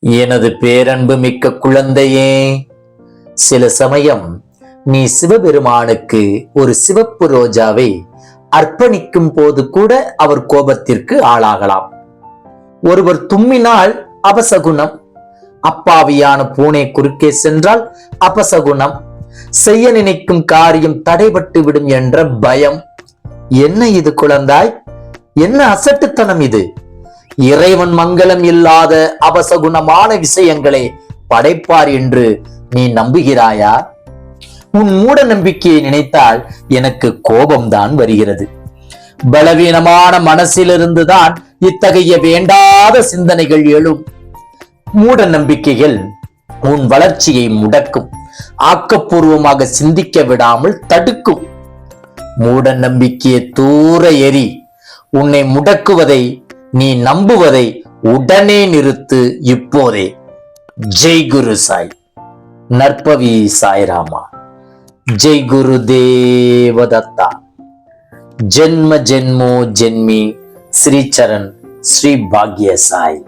எனது பேரன்பு மிக்க குழந்தையே, சில சமயம் நீ சிவபெருமானுக்கு ஒரு சிவப்பு ரோஜாவை அர்ப்பணிக்கும் போது கூட அவர் கோபத்திற்கு ஆளாகலாம். ஒருவர் தும்மினால் அபசகுணம், அப்பாவியான பூனை குறுக்கே சென்றால் அபசகுணம், செய்ய நினைக்கும் காரியம் தடைபட்டு விடும் என்ற பயம். என்ன இது குழந்தாய்? என்ன அசட்டுத்தனம் இது? இறைவன் மங்களம் இல்லாத அபசகுணமான விஷயங்களை படைப்பார் என்று நீ நம்புகிறாயா? உன் மூட நம்பிக்கையை நினைத்தால் எனக்கு கோபம்தான் வருகிறது. பலவீனமான மனசிலிருந்துதான் இத்தகைய வேண்டாத சிந்தனைகள் எழும். மூட நம்பிக்கைகள் உன் வளர்ச்சியை முடக்கும், ஆக்கப்பூர்வமாக சிந்திக்க விடாமல் தடுக்கும். மூட நம்பிக்கையை தூர எறி. உன்னை முடக்குவதை, நீ நம்புவதை உடனே நிறுத்து இப்போதே. ஜெய் குரு சாய். நற்பவி சாய்ராமா. ஜெய் குரு தேவதத்தா. ஜென்ம ஜென்மோ ஜென்மி ஸ்ரீ சரண் ஸ்ரீ பாக்ய சாய்.